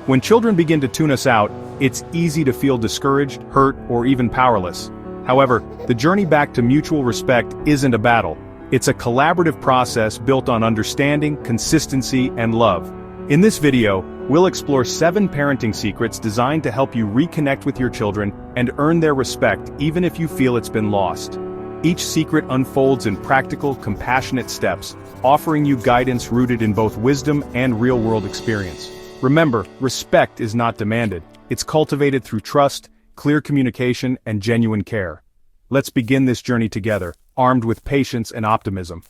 When children begin to tune us out, it's easy to feel discouraged, hurt, or even powerless. However, the journey back to mutual respect isn't a battle. It's a collaborative process built on understanding, consistency, and love. In this video, we'll explore 7 parenting secrets designed to help you reconnect with your children and earn their respect even if you feel it's been lost. Each secret unfolds in practical, compassionate steps, offering you guidance rooted in both wisdom and real-world experience. Remember, respect is not demanded. It's cultivated through trust, clear communication, and genuine care. Let's begin this journey together, armed with patience and optimism.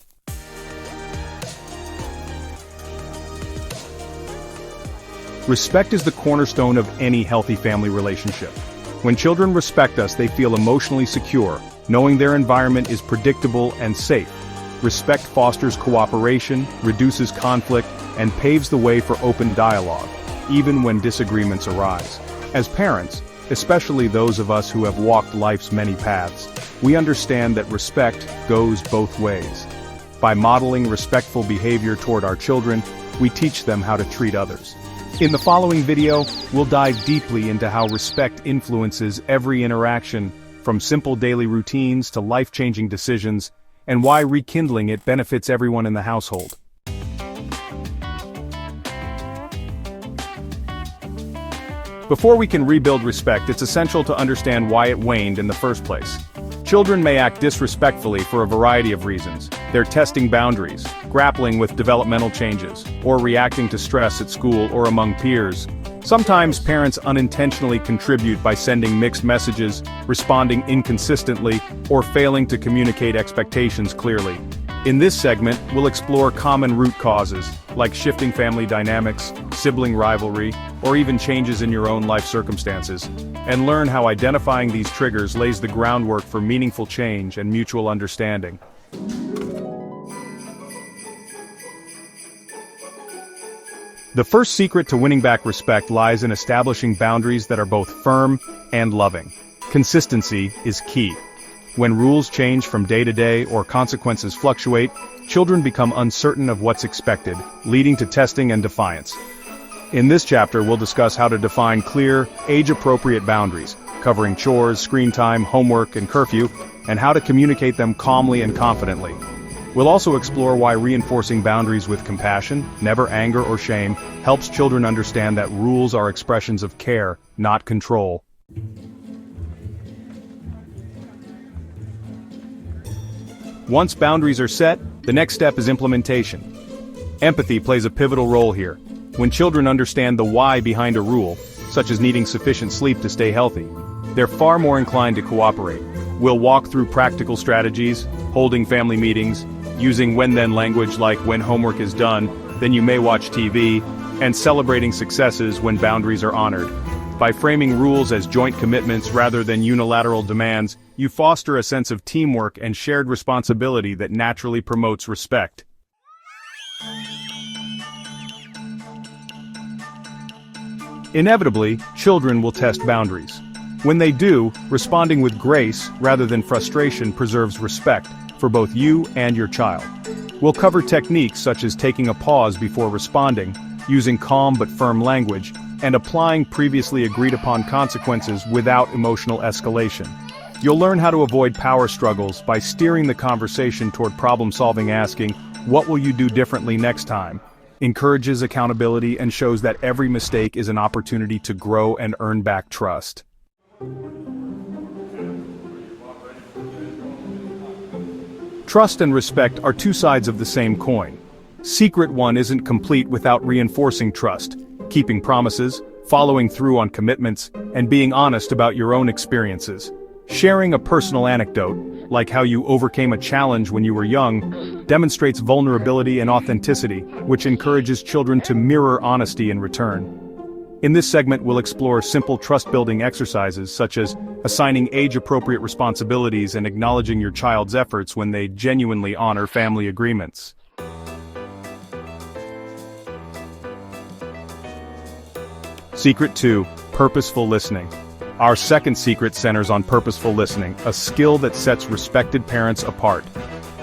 Respect is the cornerstone of any healthy family relationship. When children respect us, they feel emotionally secure, knowing their environment is predictable and safe. Respect fosters cooperation, reduces conflict, and paves the way for open dialogue, even when disagreements arise. As parents, especially those of us who have walked life's many paths, we understand that respect goes both ways. By modeling respectful behavior toward our children, we teach them how to treat others. In the following video, we'll dive deeply into how respect influences every interaction, from simple daily routines to life-changing decisions, and why rekindling it benefits everyone in the household. Before we can rebuild respect, it's essential to understand why it waned in the first place. Children may act disrespectfully for a variety of reasons. They're testing boundaries, grappling with developmental changes, or reacting to stress at school or among peers. Sometimes parents unintentionally contribute by sending mixed messages, responding inconsistently, or failing to communicate expectations clearly. In this segment, we'll explore common root causes, like shifting family dynamics, sibling rivalry, or even changes in your own life circumstances, and learn how identifying these triggers lays the groundwork for meaningful change and mutual understanding. The first secret to winning back respect lies in establishing boundaries that are both firm and loving. Consistency is key. When rules change from day to day or consequences fluctuate, children become uncertain of what's expected, leading to testing and defiance. In this chapter, we'll discuss how to define clear, age-appropriate boundaries, covering chores, screen time, homework, and curfew, and how to communicate them calmly and confidently. We'll also explore why reinforcing boundaries with compassion, never anger or shame, helps children understand that rules are expressions of care, not control. Once boundaries are set, the next step is implementation. Empathy plays a pivotal role here. When children understand the why behind a rule, such as needing sufficient sleep to stay healthy, they're far more inclined to cooperate. We'll walk through practical strategies, holding family meetings, using when-then language like when homework is done, then you may watch TV, and celebrating successes when boundaries are honored. By framing rules as joint commitments rather than unilateral demands, you foster a sense of teamwork and shared responsibility that naturally promotes respect. Inevitably, children will test boundaries. When they do, responding with grace rather than frustration preserves respect for both you and your child. We'll cover techniques such as taking a pause before responding, using calm but firm language, and applying previously agreed-upon consequences without emotional escalation. You'll learn how to avoid power struggles by steering the conversation toward problem-solving, asking, "What will you do differently next time?" Encourages accountability and shows that every mistake is an opportunity to grow and earn back trust. Trust and respect are two sides of the same coin. Secret one isn't complete without reinforcing trust, keeping promises, following through on commitments, and being honest about your own experiences. Sharing a personal anecdote, like how you overcame a challenge when you were young, demonstrates vulnerability and authenticity, which encourages children to mirror honesty in return. In this segment, we'll explore simple trust-building exercises such as assigning age-appropriate responsibilities and acknowledging your child's efforts when they genuinely honor family agreements. Secret 2: Purposeful listening. Our second secret centers on purposeful listening, a skill that sets respected parents apart.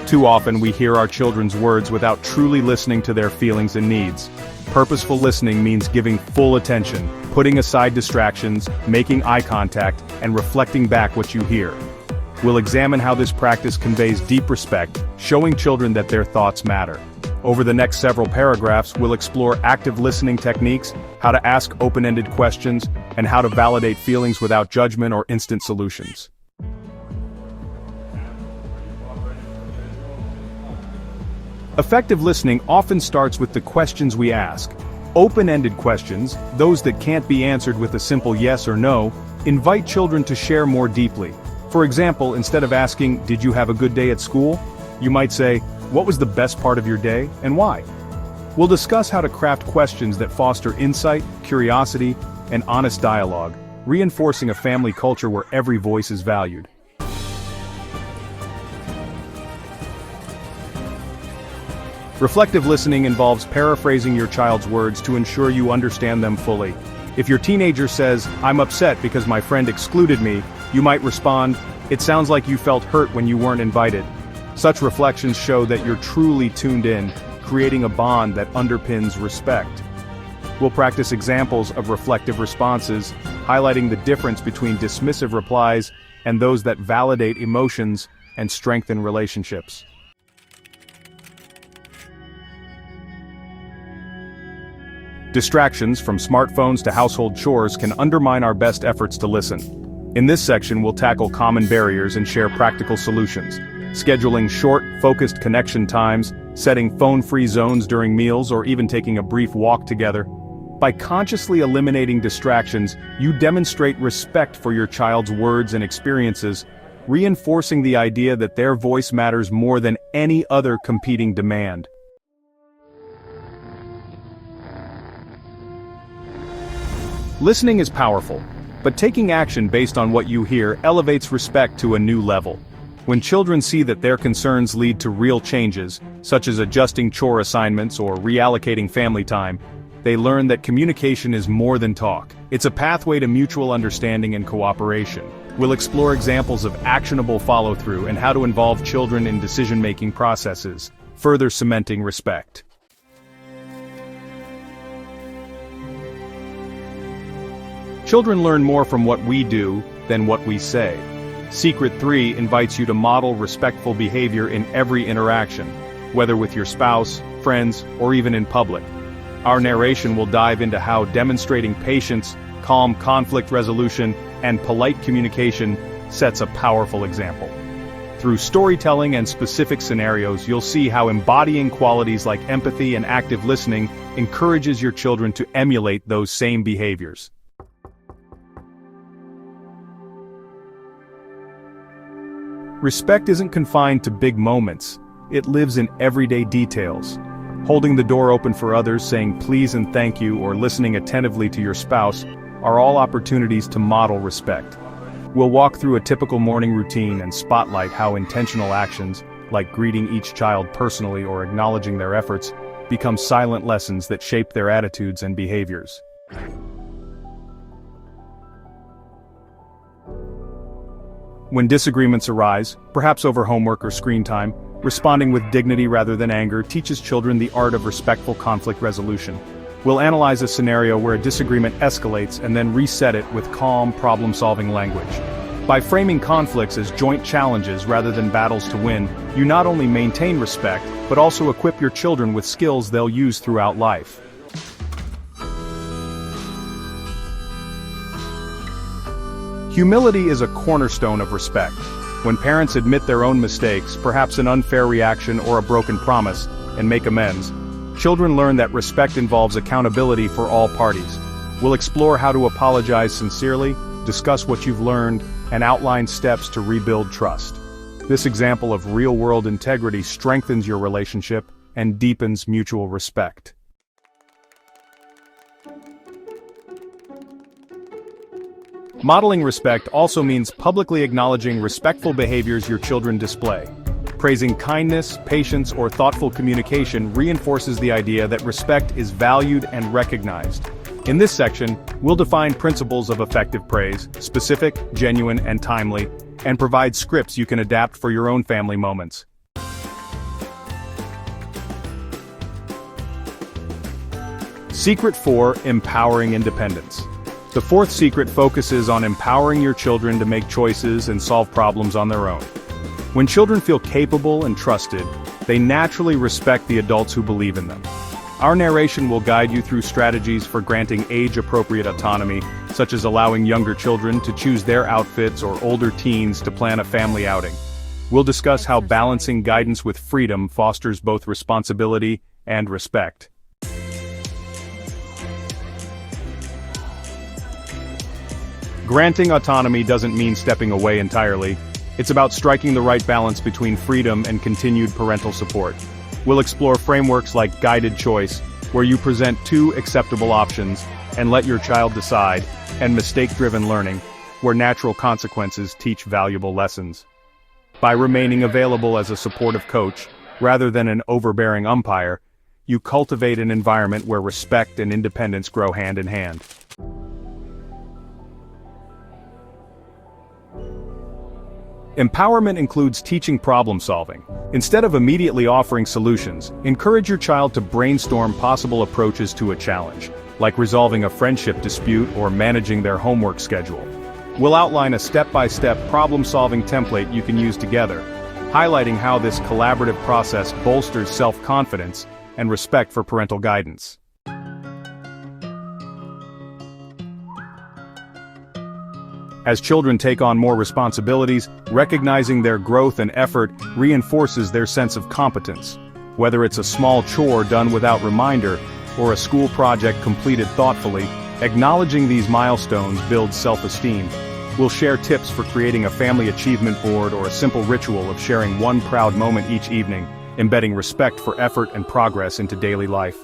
Too often we hear our children's words without truly listening to their feelings and needs. Purposeful listening means giving full attention, putting aside distractions, making eye contact, and reflecting back what you hear. We'll examine how this practice conveys deep respect, showing children that their thoughts matter. Over the next several paragraphs, we'll explore active listening techniques, how to ask open-ended questions, and how to validate feelings without judgment or instant solutions. Effective listening often starts with the questions we ask. Open-ended questions, those that can't be answered with a simple yes or no, invite children to share more deeply. For example, instead of asking, "Did you have a good day at school?" you might say, "What was the best part of your day, and why?" We'll discuss how to craft questions that foster insight, curiosity, and honest dialogue, reinforcing a family culture where every voice is valued. Reflective listening involves paraphrasing your child's words to ensure you understand them fully. If your teenager says, "I'm upset because my friend excluded me," you might respond, "It sounds like you felt hurt when you weren't invited." Such reflections show that you're truly tuned in, creating a bond that underpins respect. We'll practice examples of reflective responses, highlighting the difference between dismissive replies and those that validate emotions and strengthen relationships. Distractions, from smartphones to household chores, can undermine our best efforts to listen. In this section, we'll tackle common barriers and share practical solutions. Scheduling short, focused connection times, setting phone-free zones during meals, or even taking a brief walk together. By consciously eliminating distractions, you demonstrate respect for your child's words and experiences, reinforcing the idea that their voice matters more than any other competing demand. Listening is powerful, but taking action based on what you hear elevates respect to a new level. When children see that their concerns lead to real changes, such as adjusting chore assignments or reallocating family time, they learn that communication is more than talk. It's a pathway to mutual understanding and cooperation. We'll explore examples of actionable follow-through and how to involve children in decision-making processes, further cementing respect. Children learn more from what we do than what we say. Secret 3 invites you to model respectful behavior in every interaction, whether with your spouse, friends, or even in public. Our narration will dive into how demonstrating patience, calm conflict resolution, and polite communication sets a powerful example. Through storytelling and specific scenarios, you'll see how embodying qualities like empathy and active listening encourages your children to emulate those same behaviors. Respect isn't confined to big moments. It lives in everyday details. Holding the door open for others, saying please and thank you, or listening attentively to your spouse are all opportunities to model respect. We'll walk through a typical morning routine and spotlight how intentional actions, like greeting each child personally or acknowledging their efforts, become silent lessons that shape their attitudes and behaviors. When disagreements arise, perhaps over homework or screen time, responding with dignity rather than anger teaches children the art of respectful conflict resolution. We'll analyze a scenario where a disagreement escalates and then reset it with calm, problem-solving language. By framing conflicts as joint challenges rather than battles to win, you not only maintain respect, but also equip your children with skills they'll use throughout life. Humility is a cornerstone of respect. When parents admit their own mistakes, perhaps an unfair reaction or a broken promise, and make amends, children learn that respect involves accountability for all parties. We'll explore how to apologize sincerely, discuss what you've learned, and outline steps to rebuild trust. This example of real-world integrity strengthens your relationship and deepens mutual respect. Modeling respect also means publicly acknowledging respectful behaviors your children display. Praising kindness, patience, or thoughtful communication reinforces the idea that respect is valued and recognized. In this section, we'll define principles of effective praise, specific, genuine, and timely, and provide scripts you can adapt for your own family moments. Secret 4, empowering independence. The fourth secret focuses on empowering your children to make choices and solve problems on their own. When children feel capable and trusted, they naturally respect the adults who believe in them. Our narration will guide you through strategies for granting age-appropriate autonomy, such as allowing younger children to choose their outfits or older teens to plan a family outing. We'll discuss how balancing guidance with freedom fosters both responsibility and respect. Granting autonomy doesn't mean stepping away entirely. It's about striking the right balance between freedom and continued parental support. We'll explore frameworks like guided choice, where you present two acceptable options and let your child decide, and mistake-driven learning, where natural consequences teach valuable lessons. By remaining available as a supportive coach, rather than an overbearing umpire, you cultivate an environment where respect and independence grow hand in hand. Empowerment includes teaching problem solving. Instead of immediately offering solutions, encourage your child to brainstorm possible approaches to a challenge, like resolving a friendship dispute or managing their homework schedule. We'll outline a step-by-step problem-solving template you can use together, highlighting how this collaborative process bolsters self-confidence and respect for parental guidance. As children take on more responsibilities, recognizing their growth and effort reinforces their sense of competence. Whether it's a small chore done without reminder, or a school project completed thoughtfully, acknowledging these milestones builds self-esteem. We'll share tips for creating a family achievement board or a simple ritual of sharing one proud moment each evening, embedding respect for effort and progress into daily life.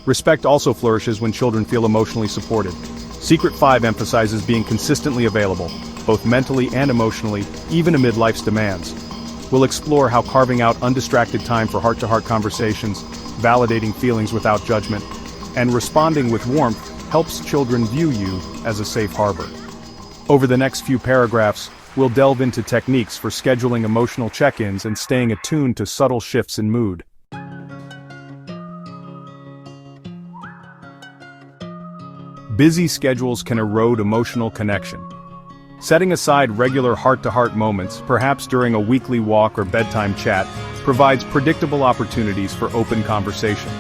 Respect also flourishes when children feel emotionally supported. Secret 5 emphasizes being consistently available, both mentally and emotionally, even amid life's demands. We'll explore how carving out undistracted time for heart-to-heart conversations, validating feelings without judgment, and responding with warmth helps children view you as a safe harbor. Over the next few paragraphs, we'll delve into techniques for scheduling emotional check-ins and staying attuned to subtle shifts in mood. Busy schedules can erode emotional connection. Setting aside regular heart-to-heart moments, perhaps during a weekly walk or bedtime chat, provides predictable opportunities for open conversation.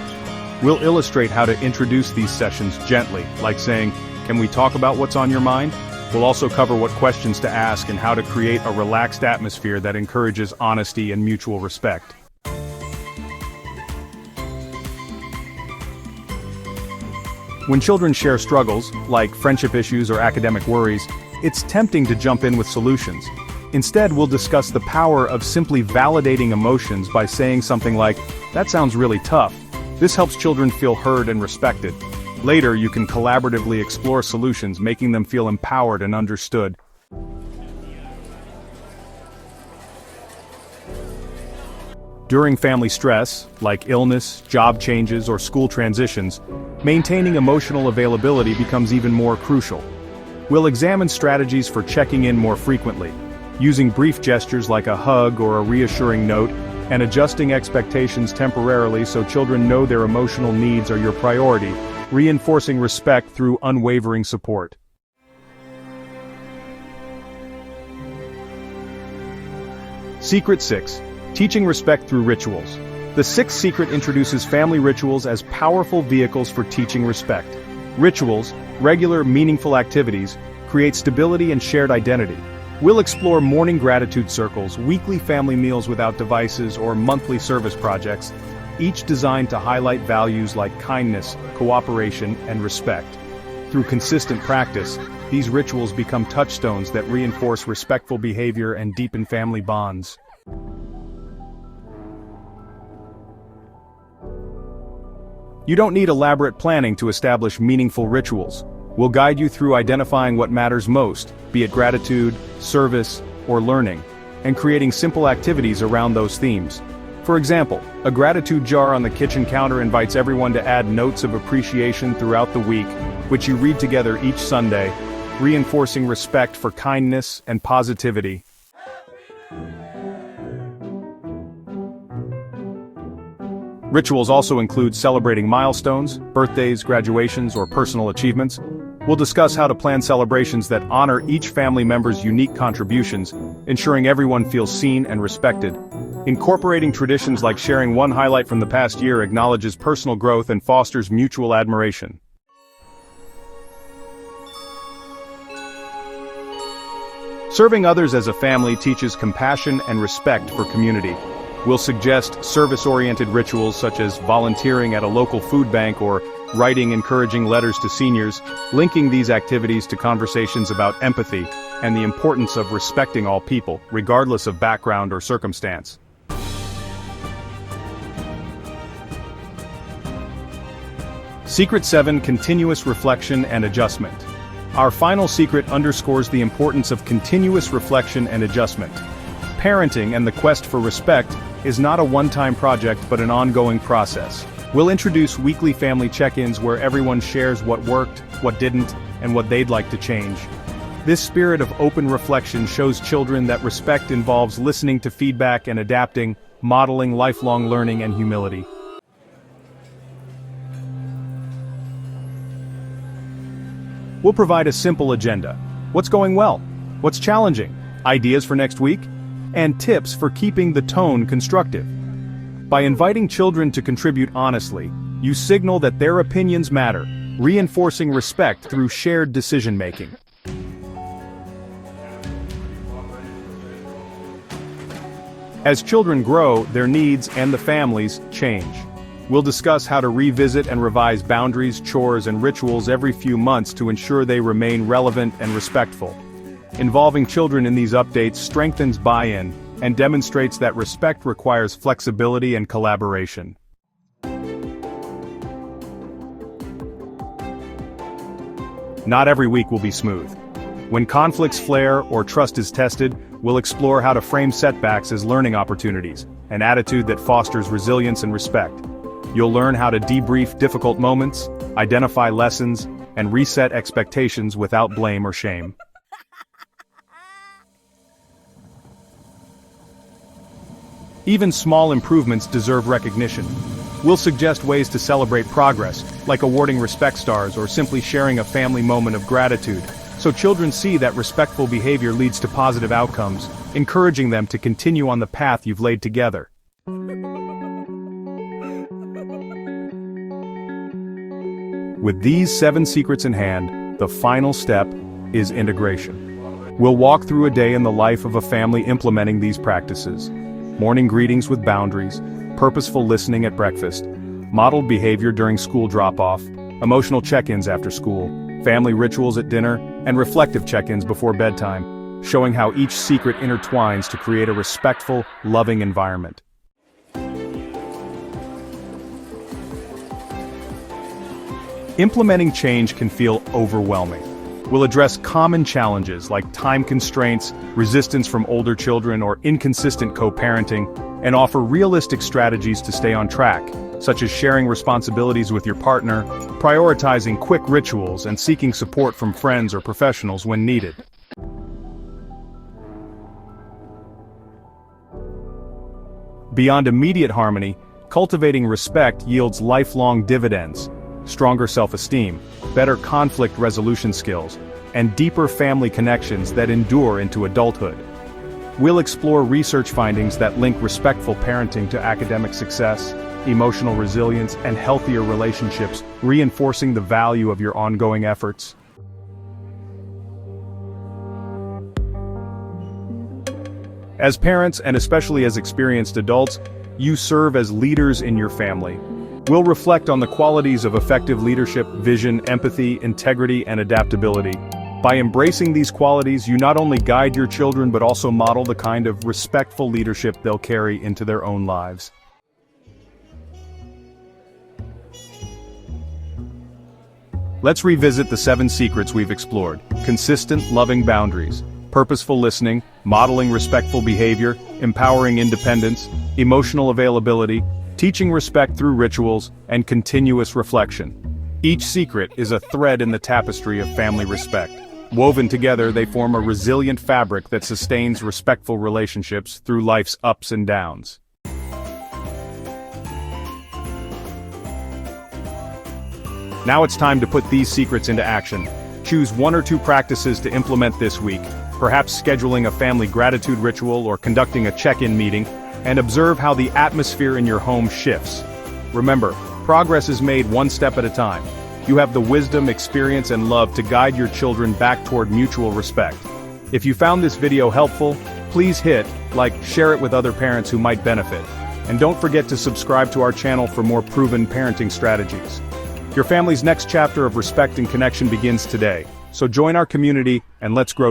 We'll illustrate how to introduce these sessions gently, like saying, "Can we talk about what's on your mind?" We'll also cover what questions to ask and how to create a relaxed atmosphere that encourages honesty and mutual respect. When children share struggles, like friendship issues or academic worries, it's tempting to jump in with solutions. Instead, we'll discuss the power of simply validating emotions by saying something like, "That sounds really tough." This helps children feel heard and respected. Later, you can collaboratively explore solutions, making them feel empowered and understood. During family stress, like illness, job changes, or school transitions, maintaining emotional availability becomes even more crucial. We'll examine strategies for checking in more frequently, using brief gestures like a hug or a reassuring note, and adjusting expectations temporarily so children know their emotional needs are your priority, reinforcing respect through unwavering support. Secret 6. Teaching respect through rituals. The sixth secret introduces family rituals as powerful vehicles for teaching respect. Rituals, regular, meaningful activities, create stability and shared identity. We'll explore morning gratitude circles, weekly family meals without devices, or monthly service projects, each designed to highlight values like kindness, cooperation, and respect. Through consistent practice, these rituals become touchstones that reinforce respectful behavior and deepen family bonds. You don't need elaborate planning to establish meaningful rituals. We'll guide you through identifying what matters most, be it gratitude, service, or learning, and creating simple activities around those themes. For example, a gratitude jar on the kitchen counter invites everyone to add notes of appreciation throughout the week, which you read together each Sunday, reinforcing respect for kindness and positivity. Rituals also include celebrating milestones, birthdays, graduations, or personal achievements. We'll discuss how to plan celebrations that honor each family member's unique contributions, ensuring everyone feels seen and respected. Incorporating traditions like sharing one highlight from the past year acknowledges personal growth and fosters mutual admiration. Serving others as a family teaches compassion and respect for community. We'll suggest service-oriented rituals such as volunteering at a local food bank or writing encouraging letters to seniors, linking these activities to conversations about empathy and the importance of respecting all people, regardless of background or circumstance. Secret 7: Continuous reflection and adjustment. Our final secret underscores the importance of continuous reflection and adjustment. Parenting and the quest for respect is not a one-time project but an ongoing process. We'll introduce weekly family check-ins where everyone shares what worked, what didn't, and what they'd like to change. This spirit of open reflection shows children that respect involves listening to feedback and adapting, modeling lifelong learning and humility. We'll provide a simple agenda. What's going well? What's challenging? Ideas for next week? And tips for keeping the tone constructive. By inviting children to contribute honestly, you signal that their opinions matter, reinforcing respect through shared decision-making. As children grow, their needs and the families change. We'll discuss how to revisit and revise boundaries, chores, and rituals every few months to ensure they remain relevant and respectful. Involving children in these updates strengthens buy-in and demonstrates that respect requires flexibility and collaboration. Not every week will be smooth. When conflicts flare or trust is tested, we'll explore how to frame setbacks as learning opportunities, an attitude that fosters resilience and respect. You'll learn how to debrief difficult moments, identify lessons, and reset expectations without blame or shame. Even small improvements deserve recognition. We'll suggest ways to celebrate progress, like awarding respect stars or simply sharing a family moment of gratitude, so children see that respectful behavior leads to positive outcomes, encouraging them to continue on the path you've laid together. With these 7 secrets in hand, the final step is integration. We'll walk through a day in the life of a family implementing these practices. Morning greetings with boundaries, purposeful listening at breakfast, modeled behavior during school drop-off, emotional check-ins after school, family rituals at dinner, and reflective check-ins before bedtime, showing how each secret intertwines to create a respectful, loving environment. Implementing change can feel overwhelming. We'll address common challenges like time constraints, resistance from older children, or inconsistent co-parenting, and offer realistic strategies to stay on track, such as sharing responsibilities with your partner, prioritizing quick rituals, and seeking support from friends or professionals when needed. Beyond immediate harmony, cultivating respect yields lifelong dividends. Stronger self-esteem, better conflict resolution skills, and deeper family connections that endure into adulthood. We'll explore research findings that link respectful parenting to academic success, emotional resilience, and healthier relationships, reinforcing the value of your ongoing efforts. As parents, and especially as experienced adults, you serve as leaders in your family. We'll reflect on the qualities of effective leadership, vision, empathy, integrity, and adaptability. By embracing these qualities, you not only guide your children but also model the kind of respectful leadership they'll carry into their own lives. Let's revisit the 7 secrets we've explored: consistent, loving boundaries, purposeful listening, modeling respectful behavior, empowering independence, emotional availability, teaching respect through rituals, and continuous reflection. Each secret is a thread in the tapestry of family respect. Woven together, they form a resilient fabric that sustains respectful relationships through life's ups and downs. Now it's time to put these secrets into action. Choose 1 or 2 practices to implement this week, perhaps scheduling a family gratitude ritual or conducting a check-in meeting, and observe how the atmosphere in your home shifts. Remember, progress is made one step at a time. You have the wisdom, experience, and love to guide your children back toward mutual respect. If you found this video helpful, please hit like, share it with other parents who might benefit. And don't forget to subscribe to our channel for more proven parenting strategies. Your family's next chapter of respect and connection begins today, so join our community and let's grow